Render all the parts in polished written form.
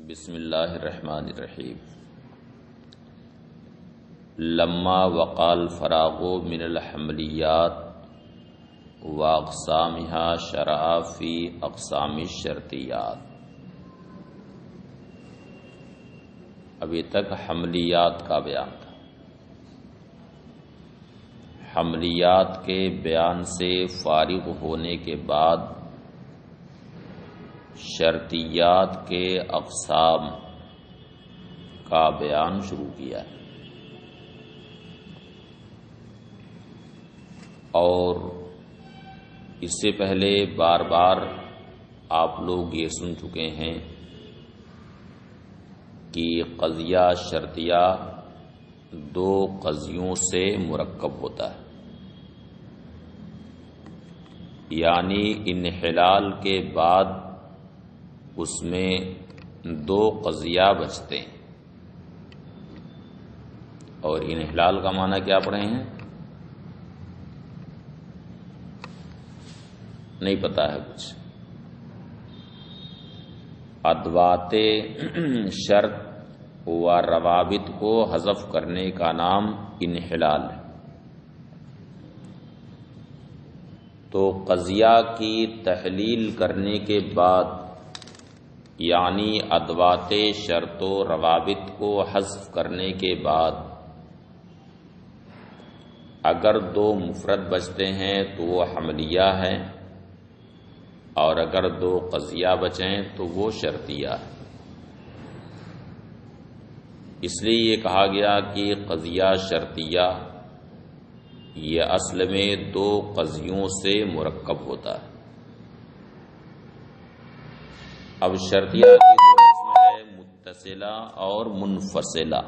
بسم اللہ الرحمن الرحیم۔ لما وقال فراغ من الحملیات واقسامها شرع فی اقسام الشرطیات۔ ابھی تک حملیات کا بیان تھا۔ حملیات کے بیان سے فارغ ہونے کے بعد شرطیات کے اقسام کا بیان شروع کیا ہے، اور اس سے پہلے بار بار آپ لوگ یہ سن چکے ہیں کہ قضیہ شرطیہ دو قضیوں سے مرکب ہوتا ہے، یعنی انحلال کے بعد اس میں دو قضیہ بچتے ہیں۔ اور انحلال کا معنی کیا پڑھے ہیں؟ نہیں پتا ہے کچھ؟ ادوات شرط و روابط کو حذف کرنے کا نام انحلال ہے۔ تو قضیہ کی تحلیل کرنے کے بعد، یعنی ادوات شرط و روابط کو حذف کرنے کے بعد، اگر دو مفرد بچتے ہیں تو وہ حملیہ ہے، اور اگر دو قضیہ بچیں تو وہ شرطیہ ہے۔ اس لیے یہ کہا گیا کہ قضیہ شرطیہ یہ اصل میں دو قضیوں سے مرکب ہوتا ہے۔ اب شرطیہ کی دو قسم ہے، متصلہ اور منفصلہ،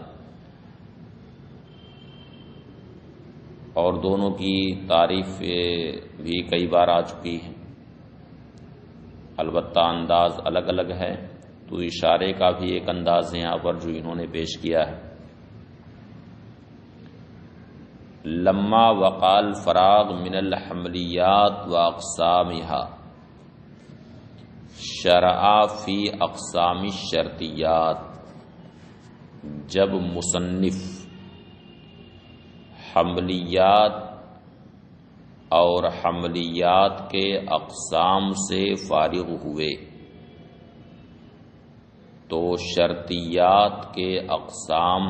اور دونوں کی تعریف بھی کئی بار آ چکی ہے، البتہ انداز الگ الگ ہے، تو اشارے کا بھی ایک انداز ہے یہاں پر جو انہوں نے پیش کیا ہے۔ لما وقال فراغ من الحملیات واقسامها شرع فی اقسام الشرطیات، جب مصنف حملیات اور حملیات کے اقسام سے فارغ ہوئے تو شرطیات کے اقسام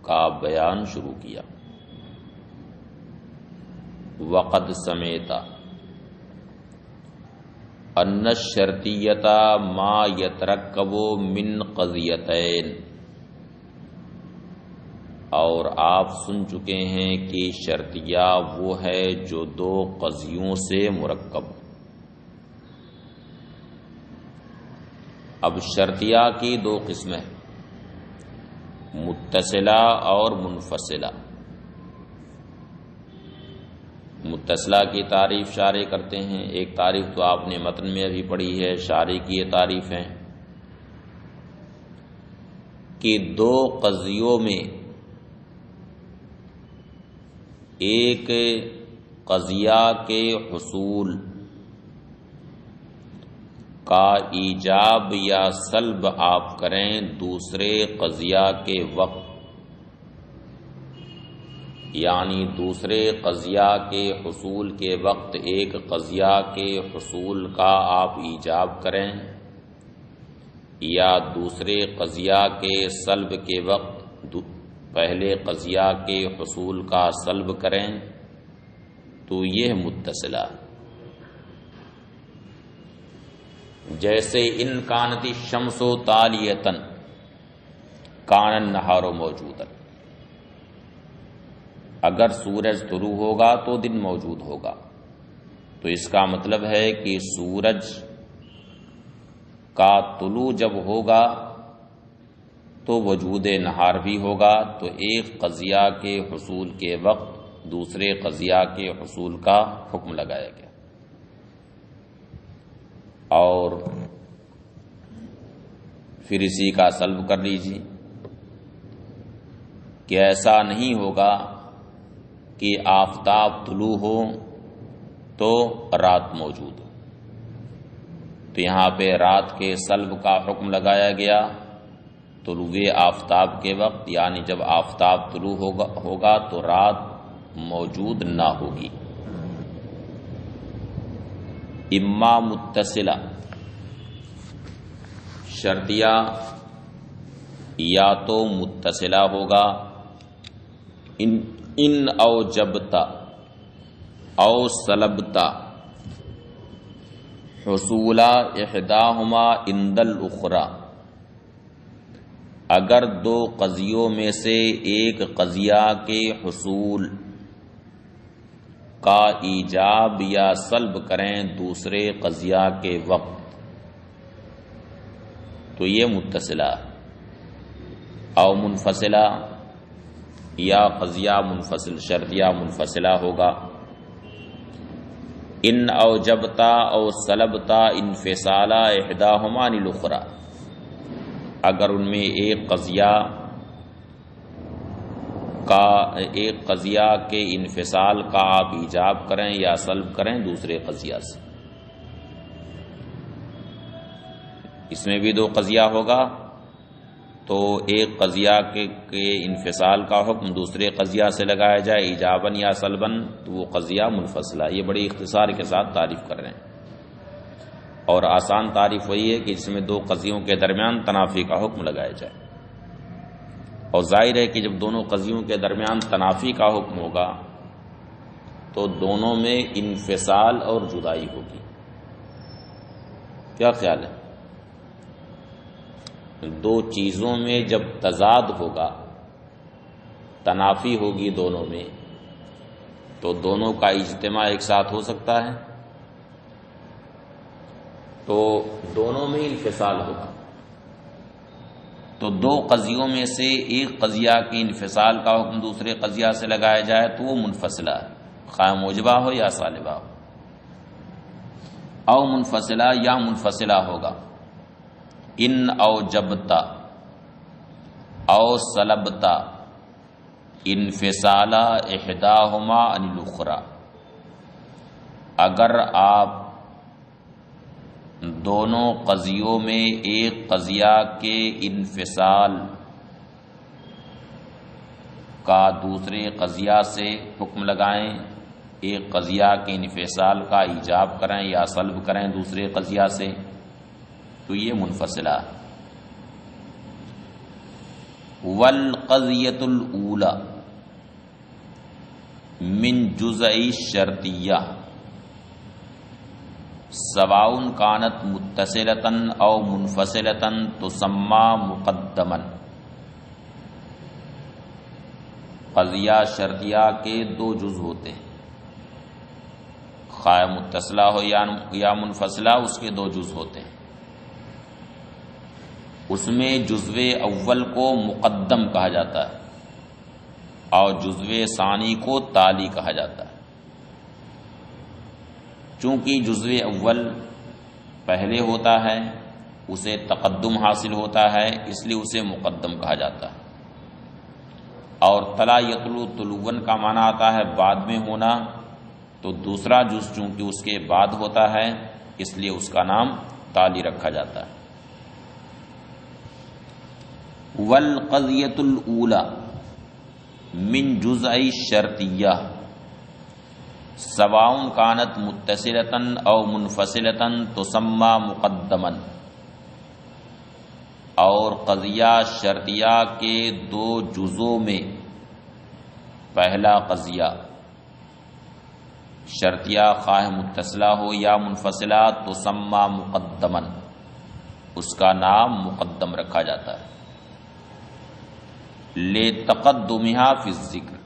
کا بیان شروع کیا۔ وقد سمیتا ان الشرطیۃ ما یترکب من قضیتین، اور آپ سن چکے ہیں کہ شرطیہ وہ ہے جو دو قضیوں سے مرکب۔ اب شرطیہ کی دو قسمیں، متصلہ اور منفصلہ۔ متصلہ کی تعریف شارح کرتے ہیں، ایک تعریف تو آپ نے متن میں ابھی پڑھی ہے، شارح کی یہ تعریف ہے کہ دو قضیوں میں ایک قضیہ کے حصول کا ایجاب یا سلب آپ کریں دوسرے قضیہ کے وقت، یعنی دوسرے قضیہ کے حصول کے وقت ایک قضیہ کے حصول کا آپ ایجاب کریں، یا دوسرے قضیہ کے سلب کے وقت پہلے قضیہ کے حصول کا سلب کریں، تو یہ متصلہ۔ جیسے ان کانت الشمس طالیۃ کان النہار موجودا، اگر سورج طلوع ہوگا تو دن موجود ہوگا، تو اس کا مطلب ہے کہ سورج کا طلوع جب ہوگا تو وجود نہار بھی ہوگا، تو ایک قضیہ کے حصول کے وقت دوسرے قضیہ کے حصول کا حکم لگایا گیا۔ اور پھر اسی کا سلب کر لیجیے کہ ایسا نہیں ہوگا کہ آفتاب طلوع ہو تو رات موجود ہو، تو یہاں پہ رات کے سلب کا حکم لگایا گیا طلوع آفتاب کے وقت، یعنی جب آفتاب طلوع ہوگا تو رات موجود نہ ہوگی۔ اما متصلہ، شرطیہ یا تو متصلہ ہوگا، ان اوجبتا او سلبتا حصول احداہما عند الاخری، اگر دو قضیوں میں سے ایک قضیہ کے حصول کا ایجاب یا سلب کریں دوسرے قضیہ کے وقت، تو یہ متصلہ۔ او منفصلہ یا قضیہ منفصل، شرطیہ منفصلہ ہوگا۔ ان اوجبتا او سلبتا انفصالہ احداہما عن الاخری، اگر ان میں ایک قضیہ کے انفصال کا آپ ایجاب کریں یا سلب کریں دوسرے قضیہ سے۔ اس میں بھی دو قضیہ ہوگا تو ایک قضیہ کے انفصال کا حکم دوسرے قضیہ سے لگایا جائے ایجاباً یا سلباً، تو وہ قضیہ منفصلہ۔ یہ بڑی اختصار کے ساتھ تعریف کر رہے ہیں، اور آسان تعریف وہی ہے کہ جس میں دو قضیوں کے درمیان تنافی کا حکم لگایا جائے، اور ظاہر ہے کہ جب دونوں قضیوں کے درمیان تنافی کا حکم ہوگا تو دونوں میں انفصال اور جدائی ہوگی۔ کیا خیال ہے؟ دو چیزوں میں جب تضاد ہوگا، تنافی ہوگی دونوں میں، تو دونوں کا اجتماع ایک ساتھ ہو سکتا ہے، تو دونوں میں انفصال ہوگا۔ تو دو قضیوں میں سے ایک قضیہ کے انفصال کا حکم دوسرے قضیہ سے لگایا جائے تو وہ منفصلہ ہے، خواہ موجبہ ہو یا سالبہ ہو۔ او منفصلہ یا منفصلہ ہوگا، ان اوجبتا او سلبتا انفصال احداہما عن الاخری، اگر آپ دونوں قضیوں میں ایک قضیہ کے انفصال کا دوسرے قضیہ سے حکم لگائیں، ایک قضیہ کے انفصال کا ایجاب کریں یا سلب کریں دوسرے قضیہ سے، تو یہ منفصلہ۔ والقضیۃ الاولی من جزء الشرطیہ سواء کانت متصلۃ او منفصلۃ تسمى مقدما، قضیہ شرطیہ کے دو جز ہوتے ہیں، خواہ متصلہ ہو یا منفصلہ، اس کے دو جز ہوتے ہیں۔ اس میں جزو اول کو مقدم کہا جاتا ہے اور جزو ثانی کو تالی کہا جاتا ہے۔ چونکہ جزو اول پہلے ہوتا ہے، اسے تقدم حاصل ہوتا ہے، اس لیے اسے مقدم کہا جاتا ہے، اور تلا یتلو طلوعاً کا معنی آتا ہے بعد میں ہونا، تو دوسرا جز چونکہ اس کے بعد ہوتا ہے اس لیے اس کا نام تالی رکھا جاتا ہے۔ والقضیۃ الاولی من جزء الشرطیہ سواء کانت متصلۃ او منفصلۃ تسمى مقدما، اور قضیہ شرطیہ کے دو جزوں میں پہلا قضیہ شرطیہ خواہ متصلہ ہو یا منفصلہ تسمى مقدما، اس کا نام مقدم رکھا جاتا ہے، لتقدمها فی الذکر،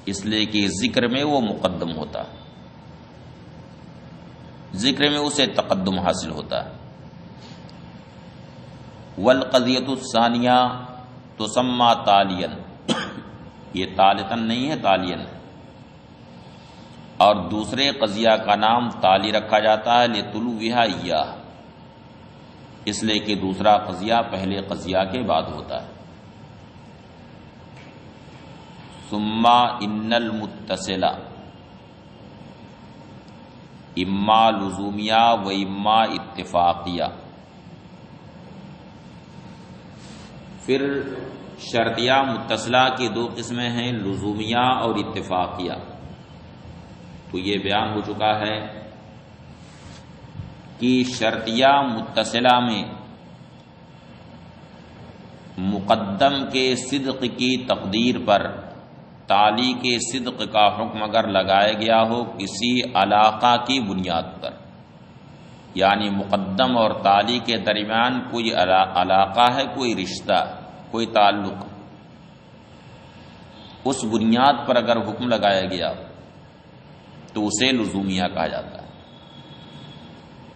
اس لیے کہ ذکر میں وہ مقدم ہوتا ہے، ذکر میں اسے تقدم حاصل ہوتا ہے۔ والقضیۃ الثانیہ تسمى تالیا، یہ تالتن نہیں ہے، تالین، اور دوسرے قضیہ کا نام تالی رکھا جاتا ہے لطلوعها ایاہ، اس لیے کہ دوسرا قضیہ پہلے قضیہ کے بعد ہوتا ہے۔ ثم ان المتصل اما لزومیہ و اما اتفاقیہ پھر شرطیہ متصلہ کی دو قسمیں ہیں، لزومیہ اور اتفاقیہ. تو یہ بیان ہو چکا ہے کہ شرطیہ متصلہ میں مقدم کے صدق کی تقدیر پر تالی کے صدق کا حکم اگر لگایا گیا ہو کسی علاقہ کی بنیاد پر، یعنی مقدم اور تالی کے درمیان کوئی علاقہ ہے، کوئی رشتہ، کوئی تعلق، اس بنیاد پر اگر حکم لگایا گیا تو اسے لزومیہ کہا جاتا ہے.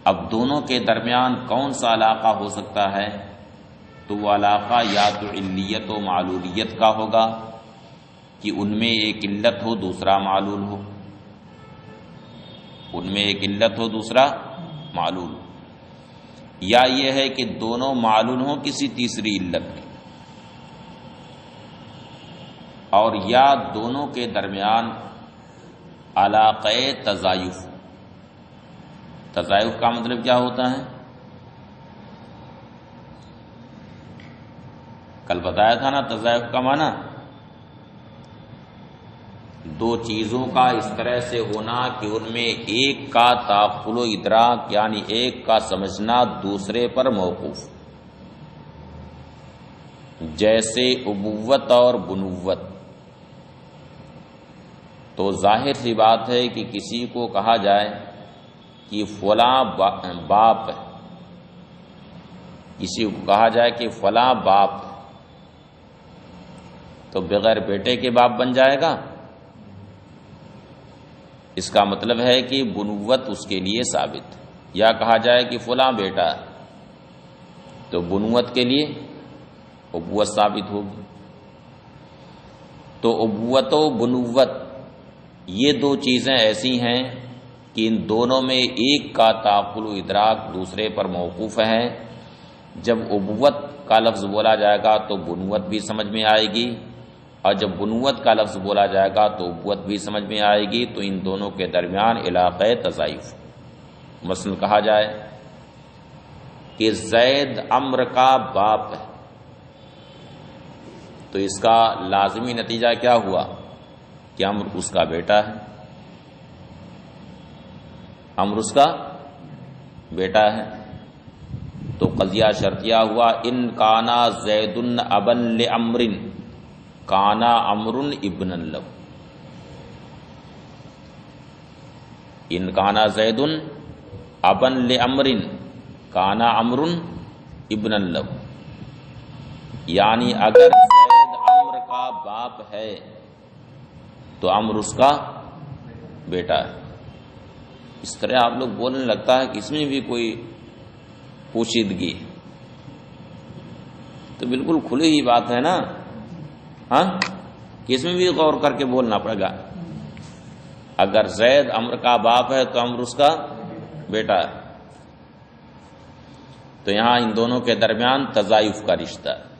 اب دونوں کے درمیان کون سا علاقہ ہو سکتا ہے؟ تو وہ علاقہ یا تو علیت و معلولیت کا ہوگا کہ ان میں ایک علت ہو دوسرا معلول ہو، ان میں ایک علت ہو دوسرا معلول ہو، یا یہ ہے کہ دونوں معلول ہوں کسی تیسری علت کے، اور یا دونوں کے درمیان علاقہ تضایف. تضایف کا مطلب کیا ہوتا ہے؟ کل بتایا تھا نا تضایف کا معنی دو چیزوں کا اس طرح سے ہونا کہ ان میں ایک کا تعقل و ادراک یعنی ایک کا سمجھنا دوسرے پر موقوف، جیسے ابوت اور بنوت. تو ظاہر سی بات ہے کہ کسی کو کہا جائے کہ فلاں باپ ہے، کسی کو کہا جائے کہ فلاں باپ ہے، تو بغیر بیٹے کے باپ بن جائے گا؟ اس کا مطلب ہے کہ بنوت اس کے لیے ثابت ہے. یا کہا جائے کہ فلاں بیٹا ہے تو بنوت کے لیے ابوت ثابت ہوگی. تو ابوت و بنوت یہ دو چیزیں ایسی ہیں کہ ان دونوں میں ایک کا تعقل و ادراک دوسرے پر موقوف ہے. جب ابوت کا لفظ بولا جائے گا تو بنوت بھی سمجھ میں آئے گی، اور جب بنوت کا لفظ بولا جائے گا تو ابوت بھی سمجھ میں آئے گی. تو ان دونوں کے درمیان علاقہ تضایف. مثلا کہا جائے کہ زید عمرو کا باپ ہے، تو اس کا لازمی نتیجہ کیا ہوا کہ عمرو اس کا بیٹا ہے، عمرو اس کا بیٹا ہے. تو قضیہ شرطیہ ہوا ان کانا زید ابن لعمر کانا عمر ابن لہ. ان کانا زید ابن لعمر کانا عمر ابن لہ، یعنی اگر زید عمر کا باپ ہے تو عمر اس کا بیٹا ہے. اس طرح آپ لوگ بولنے لگتا ہے کہ اس میں بھی کوئی پوشیدگی، تو بالکل کھلی ہی بات ہے نا، ہاں کہ اس میں بھی غور کر کے بولنا پڑے گا. اگر زید عمرو کا باپ ہے تو عمرو اس کا بیٹا ہے. تو یہاں ان دونوں کے درمیان تضایف کا رشتہ ہے.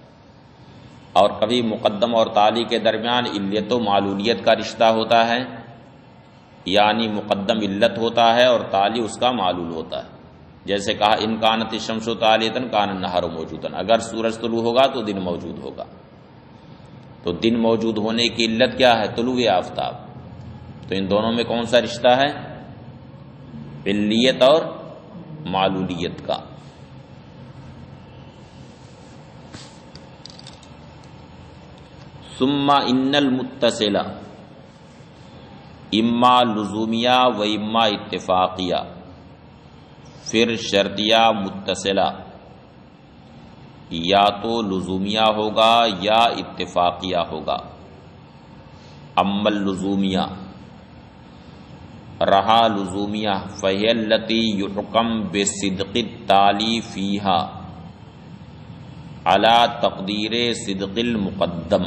اور کبھی مقدم اور تالی کے درمیان علت و معلولیت کا رشتہ ہوتا ہے، یعنی مقدم علت ہوتا ہے اور تالی اس کا معلول ہوتا ہے. جیسے کہا ان کانت الشمس طالیۃ کان النہار موجودا، اگر سورج طلوع ہوگا تو دن موجود ہوگا. تو دن موجود ہونے کی علت کیا ہے؟ طلوع آفتاب. تو ان دونوں میں کون سا رشتہ ہے؟ علیت اور معلولیت کا. ثم ان المتصل اما لزومیہ و اما اتفاقیہ. پھر شرطیہ متصلہ یا تو لزومیہ ہوگا یا اتفاقیہ ہوگا. اما اللزومیہ رہا لزومیہ فہی التی یحکم بصدق التالی فیہا علی تقدیر صدق المقدم.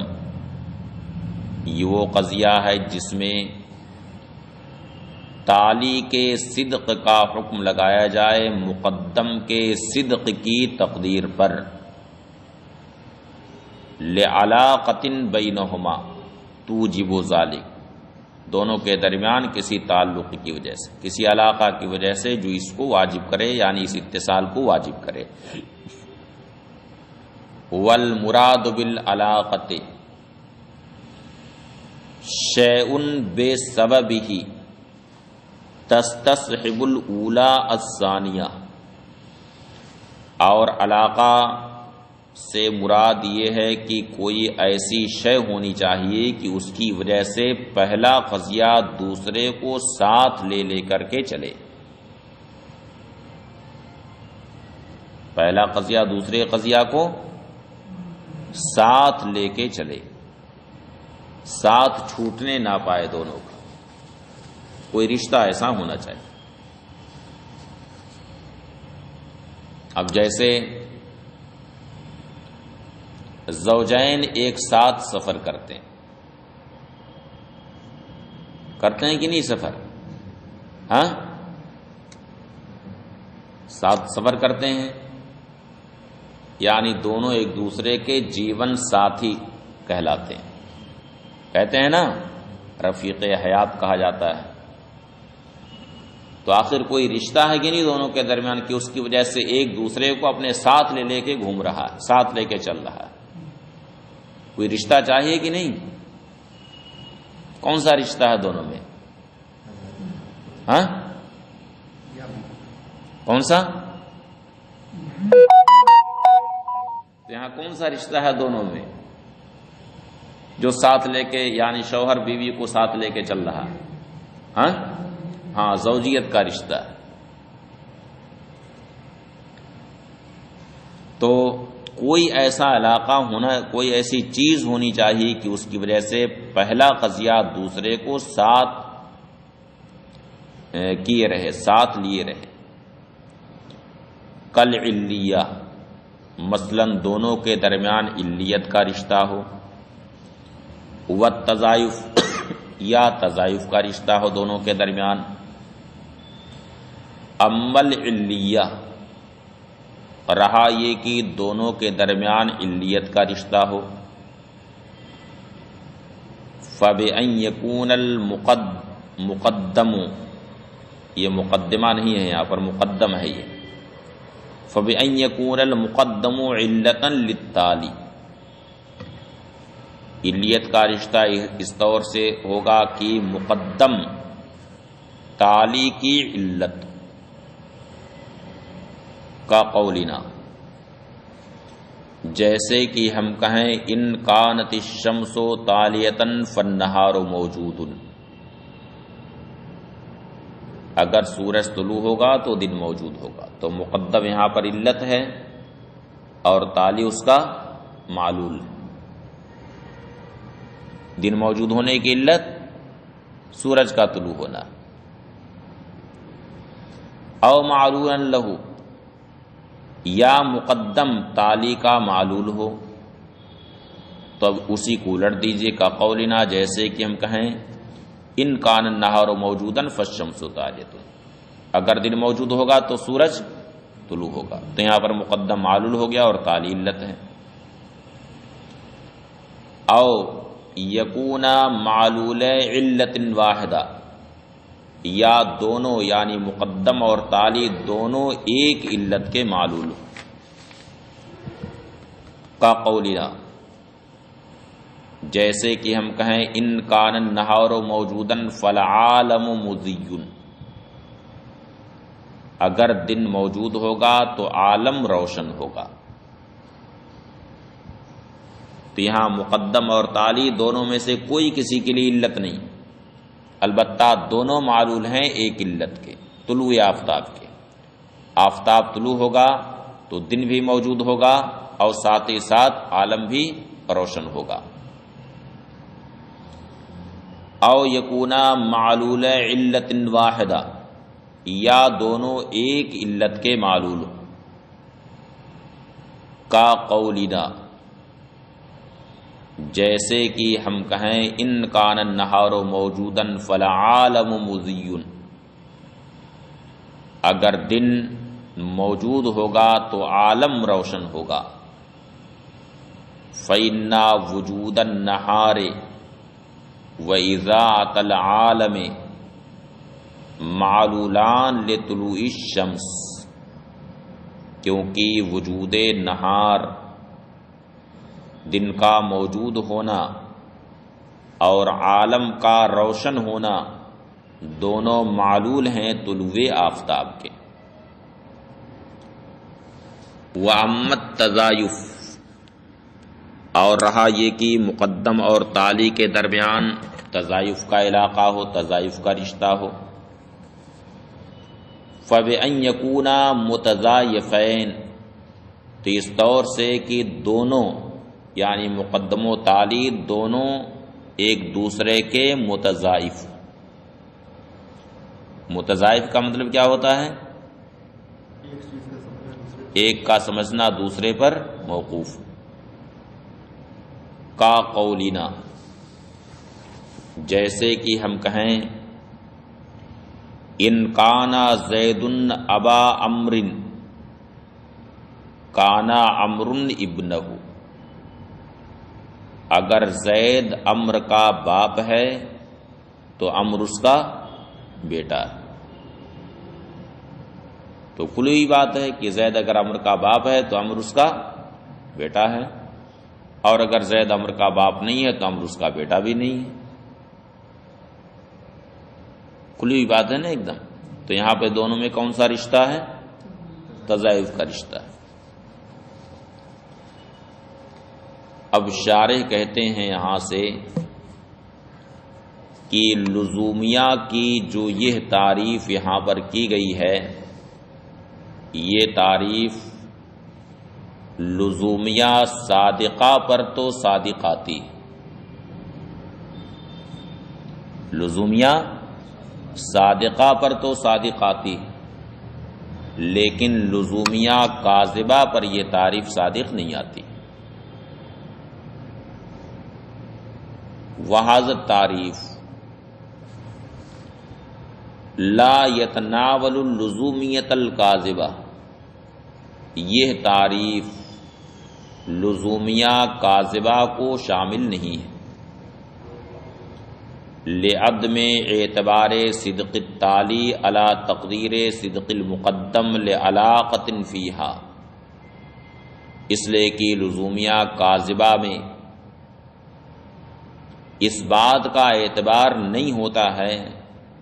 یہ وہ قضیہ ہے جس میں تالی کے صدق کا حکم لگایا جائے مقدم کے صدق کی تقدیر پر، لعلاقۃ بینہما توجب ذلک، دونوں کے درمیان کسی تعلق کی وجہ سے، کسی علاقہ کی وجہ سے جو اس کو واجب کرے، یعنی اس اتصال کو واجب کرے. والمراد بالعلاقۃ شیء بسببہ تستصحب الاولی الثانیہ، اور علاقہ سے مراد یہ ہے کہ کوئی ایسی شے ہونی چاہیے کہ اس کی وجہ سے پہلا قضیہ دوسرے کو ساتھ لے لے کر کے چلے، پہلا قضیہ دوسرے قضیہ کو ساتھ لے کے چلے، ساتھ چھوٹنے نہ پائے دونوں کا، کوئی رشتہ ایسا ہونا چاہیے۔ اب جیسے زوجین ایک ساتھ سفر کرتے ہیں کہ نہیں سفر؟ ہاں، ساتھ سفر کرتے ہیں، یعنی دونوں ایک دوسرے کے جیون ساتھی کہلاتے ہیں، کہتے ہیں نا رفیق حیات کہا جاتا ہے۔ تو آخر کوئی رشتہ ہے کہ نہیں دونوں کے درمیان کہ اس کی وجہ سے ایک دوسرے کو اپنے ساتھ لے لے کے گھوم رہا ہے، ساتھ لے کے چل رہا ہے، کوئی رشتہ چاہیے کہ نہیں؟ کون سا رشتہ ہے دونوں میں؟ ہاں، کون سا؟ یہاں کون سا رشتہ ہے دونوں میں جو ساتھ لے کے، یعنی شوہر بیوی کو ساتھ لے کے چل رہا ہے؟ ہاں، زوجیت کا رشتہ ہے۔ تو کوئی ایسا علاقہ ہونا، کوئی ایسی چیز ہونی چاہیے کہ اس کی وجہ سے پہلا قضیہ دوسرے کو ساتھ کیے رہے، ساتھ لیے رہے۔ کل علیہ، مثلا دونوں کے درمیان علیت کا رشتہ ہو، والتضائف یا تضائف کا رشتہ ہو دونوں کے درمیان۔ امل علیہ، رہا یہ کہ دونوں کے درمیان علیت کا رشتہ ہو، فَبِأَنْ يَكُونَ الْمُقَدَّمُ، یہ مقدمہ نہیں ہے، یہاں پر مقدم ہے یہ، فَبِأَنْ يَكُونَ الْمُقَدَّمُ عِلَّةً لِلتَّالِي، علیت کا رشتہ اس طور سے ہوگا کہ مقدم تالی کی علت، کا قولنا، جیسے کہ ہم کہیں ان کانت الشمس تالیۃ فالنہار موجود، اگر سورج طلوع ہوگا تو دن موجود ہوگا، تو مقدم یہاں پر علت ہے اور تالی اس کا معلول ہے۔ دن موجود ہونے کی علت سورج کا طلوع ہونا، او معلولا لہو، یا مقدم تالی کا معلول ہو، تو اب اسی کو الٹ دیجئے، کا قولنا، جیسے کہ ہم کہیں ان کان النہار موجودا فالشمس طالیۃ، اگر دن موجود ہوگا تو سورج طلوع ہوگا، تو یہاں پر مقدم معلول ہو گیا اور تالی علت ہے۔ او یکون معلول علت واحدہ، یا دونوں یعنی مقدم اور تالی دونوں ایک علت کے معلول، کا قولنا، جیسے کہ ہم کہیں ان کان النہار موجودا فالعالم مضی، اگر دن موجود ہوگا تو عالم روشن ہوگا، تو یہاں مقدم اور تالی دونوں میں سے کوئی کسی کے لیے علت نہیں، البتہ دونوں معلول ہیں ایک علت کے، طلوع آفتاب کے، آفتاب طلوع ہوگا تو دن بھی موجود ہوگا اور ساتھ ہی ساتھ عالم بھی روشن ہوگا۔ او یکونا معلول علت واحدہ، یا دونوں ایک علت کے معلول، کا قولنا، جیسے کہ ہم کہیں ان کان النہار موجودا فالعالم مضی، اگر دن موجود ہوگا تو عالم روشن ہوگا، فَإِنَّ وُجُودَ النَّهَارِ وَإِضَاءَةَ الْعَالَمِ معلولان لطلوع الشمس، کیونکہ وجود نہار دن کا موجود ہونا اور عالم کا روشن ہونا دونوں معلول ہیں طلوع آفتاب کے۔ وَأَمَّا التَّزَايُفُ، اور رہا یہ کہ مقدم اور تالی کے درمیان تزایف کا علاقہ ہو، تزایف کا رشتہ ہو، فَبِأَنْ يَكُونَا مُتَزَایِفَيْن، تو اس طور سے کہ دونوں یعنی مقدم و تالی دونوں ایک دوسرے کے متضاعف۔ متضاعف کا مطلب کیا ہوتا ہے؟ ایک کا سمجھنا دوسرے پر موقوف۔ کا قولینا، جیسے کہ ہم کہیں ان کانا زید ابا عمرو کانا عمرو ابنہ، اگر زید عمرو کا باپ ہے تو عمرو اس کا بیٹا ہے۔ تو کھلی بات ہے کہ زید اگر عمرو کا باپ ہے تو عمرو اس کا بیٹا ہے، اور اگر زید عمرو کا باپ نہیں ہے تو عمرو اس کا بیٹا بھی نہیں ہے۔ کھلی ہوئی بات ہے نا ایک دم۔ تو یہاں پہ دونوں میں کون سا رشتہ ہے؟ تضاعف کا رشتہ ہے۔ اب شارح کہتے ہیں یہاں سے کہ لزومیہ کی جو یہ تعریف یہاں پر کی گئی ہے، یہ تعریف لزومیہ صادقہ پر تو صادقاتی، لزومیہ صادقہ پر تو صادقاتی، لیکن لزومیہ کاذبہ پر یہ تعریف صادق نہیں آتی۔ وہذا تعریف لا یتناول اللزومیۃ الکاذبہ، یہ تعریف لزومیہ کاذبہ کو شامل نہیں ہے۔ لعدم اعتبار صدق التالی علی تقدیر صدق المقدم لعلاقۃ فیہا، اس لیے کہ لزومیہ کاذبہ میں اس بات کا اعتبار نہیں ہوتا ہے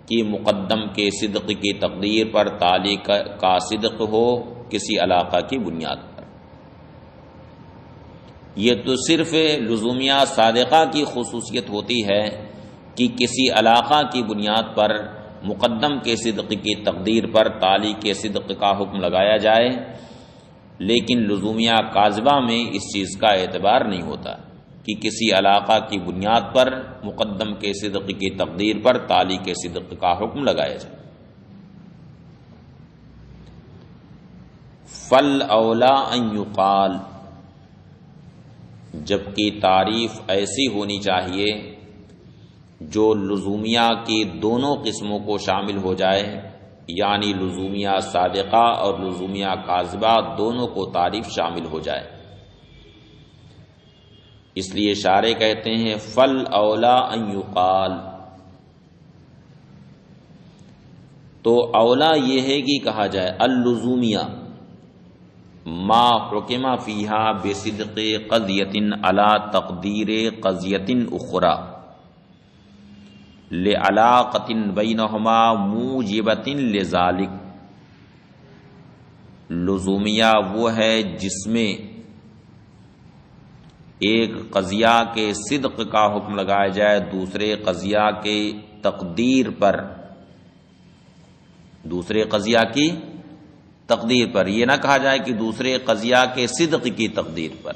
کہ مقدم کے صدق کی تقدیر پر تالی کا صدق ہو کسی علاقہ کی بنیاد پر۔ یہ تو صرف لزومیہ صادقہ کی خصوصیت ہوتی ہے کہ کسی علاقہ کی بنیاد پر مقدم کے صدق کی تقدیر پر تالی کے صدق کا حکم لگایا جائے، لیکن لزومیہ کاذبہ میں اس چیز کا اعتبار نہیں ہوتا کہ کسی علاقہ کی بنیاد پر مقدم کے صدق کی تقدیر پر تالی کے صدق کا حکم لگایا جائے۔ فل اولا ان یقال، جبکہ تعریف ایسی ہونی چاہیے جو لزومیہ کی دونوں قسموں کو شامل ہو جائے، یعنی لزومیہ صادقہ اور لزومیہ کاذبہ دونوں کو تعریف شامل ہو جائے۔ اس لیے شارح کہتے ہیں فل اولا ان یقال، تو اولا یہ ہے کہ کہا جائے اللزومیہ ما حکم فیہا بصدق قضیۃ علی تقدیر قضیۃ اخری لعلاقۃ بینہما موجبۃ لذالک، لزومیہ وہ ہے جس میں ایک قضیہ کے صدق کا حکم لگایا جائے دوسرے قضیہ کے تقدیر پر، دوسرے قضیہ کی تقدیر پر، یہ نہ کہا جائے کہ دوسرے قضیہ کے صدق کی تقدیر پر،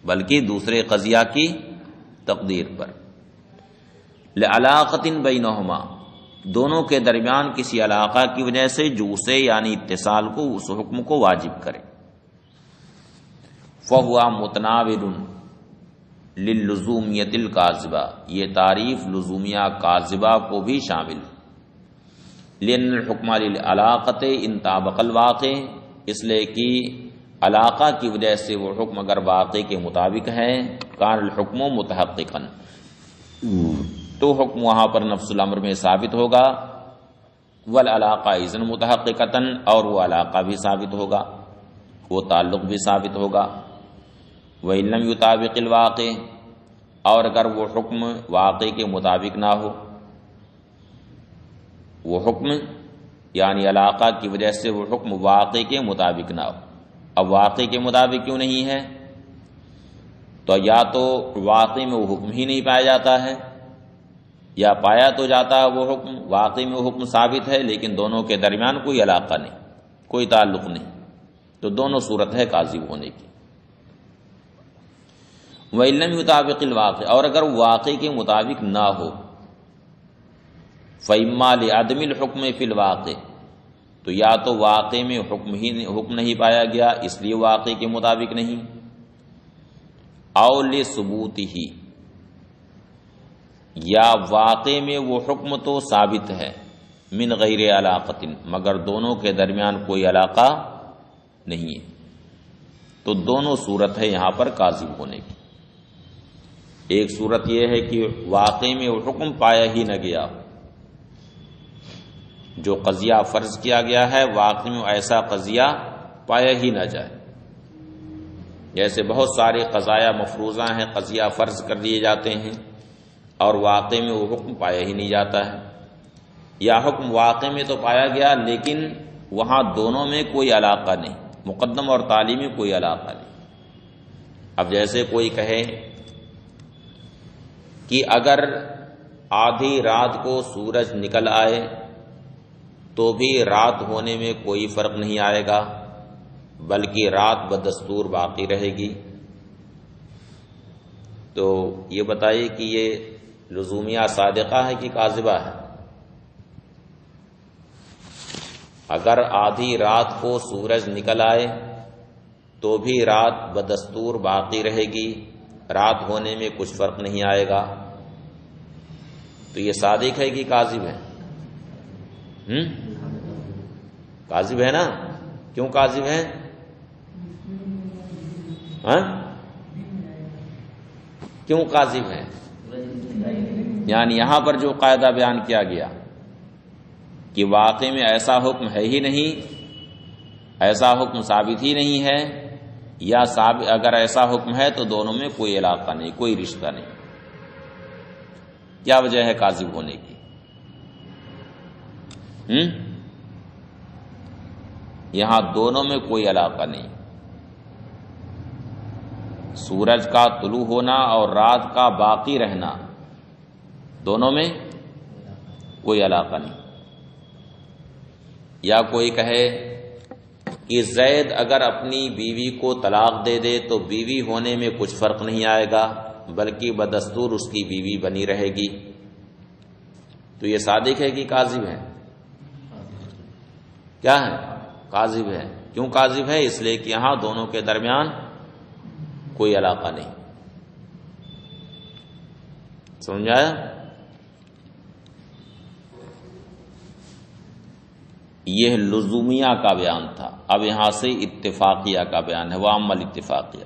بلکہ دوسرے قضیہ کی تقدیر پر۔ لعلاقۃ بینہما، دونوں کے درمیان کسی علاقہ کی وجہ سے جو اسے یعنی اتصال کو، اس حکم کو واجب کرے۔ فہو متناول للزومیۃ الکاذبہ، یہ تعریف لزومیہ کاذبہ کو بھی شامل ہے۔ لأن الحکم للعلاقۃ ان طابق الواقع، اس لیے کہ علاقہ کی وجہ سے وہ حکم اگر واقع کے مطابق ہے، کان الحکم متحققا، تو حکم وہاں پر نفس الامر میں ثابت ہوگا، والعلاقہ اذن متحققتا، اور وہ علاقہ بھی ثابت ہوگا، وہ تعلق بھی ثابت ہوگا۔ وَإِن لَّمْ يُطَابِقِ الْوَاقِعَ، اور اگر وہ حکم واقع کے مطابق نہ ہو، وہ حکم یعنی علاقہ کی وجہ سے وہ حکم واقع کے مطابق نہ ہو۔ اب واقع کے مطابق کیوں نہیں ہے؟ تو یا تو واقع میں وہ حکم ہی نہیں پایا جاتا ہے، یا پایا تو جاتا ہے وہ حکم، واقع میں وہ حکم ثابت ہے لیکن دونوں کے درمیان کوئی علاقہ نہیں، کوئی تعلق نہیں، تو دونوں صورت ہے کاذب ہونے کی۔ وَإِن لَّمْ يُطَابِقِ الْوَاقِعَ، اور اگر واقع کے مطابق نہ ہو، فَإِمَّا لِعَدْمِ الْحُكْمِ فِي الْوَاقِعِ، تو یا تو واقع میں حکم نہیں پایا گیا اس لیے واقع کے مطابق نہیں، اَوْ لِثُبُوتِهِ، یا واقع میں وہ حکم تو ثابت ہے، من غیر علاقۃ، مگر دونوں کے درمیان کوئی علاقہ نہیں ہے، تو دونوں صورت ہے یہاں پر کاذب ہونے کی۔ ایک صورت یہ ہے کہ واقع میں وہ حکم پایا ہی نہ گیا، جو قضیہ فرض کیا گیا ہے واقع میں ایسا قضیہ پایا ہی نہ جائے، جیسے بہت سارے قضایا مفروضہ ہیں، قضیہ فرض کر دیے جاتے ہیں اور واقع میں وہ حکم پایا ہی نہیں جاتا ہے، یا حکم واقع میں تو پایا گیا لیکن وہاں دونوں میں کوئی علاقہ نہیں، مقدم اور تالی میں کوئی علاقہ نہیں۔ اب جیسے کوئی کہے کہ اگر آدھی رات کو سورج نکل آئے تو بھی رات ہونے میں کوئی فرق نہیں آئے گا، بلکہ رات بدستور باقی رہے گی، تو یہ بتائیے کہ یہ لزومیہ صادقہ ہے کہ کاذبہ ہے؟ اگر آدھی رات کو سورج نکل آئے تو بھی رات بدستور باقی رہے گی، رات ہونے میں کچھ فرق نہیں آئے گا، تو یہ صادق ہے کہ کاذب ہے؟ کاذب ہے نا؟ کیوں کاذب ہے؟ کیوں کاذب ہے؟ یعنی یہاں پر جو قاعدہ بیان کیا گیا کہ واقع میں ایسا حکم ہے ہی نہیں، ایسا حکم ثابت ہی نہیں ہے، یا اگر ایسا حکم ہے تو دونوں میں کوئی علاقہ نہیں، کوئی رشتہ نہیں، کیا وجہ ہے کاذب ہونے کی؟ یہاں دونوں میں کوئی علاقہ نہیں، سورج کا طلوع ہونا اور رات کا باقی رہنا دونوں میں کوئی علاقہ نہیں۔ یا کوئی کہے کہ زید اگر اپنی بیوی کو طلاق دے دے تو بیوی ہونے میں کچھ فرق نہیں آئے گا، بلکہ بدستور اس کی بیوی بنی رہے گی، تو یہ صادق ہے کہ کاذب ہے؟ کیا ہے؟ کاذب ہے۔ کیوں کاذب ہے؟ اس لیے کہ یہاں دونوں کے درمیان کوئی علاقہ نہیں۔ سمجھایا؟ یہ لزومیہ کا بیان تھا، اب یہاں سے اتفاقیہ کا بیان ہے، وعمل اتفاقیہ۔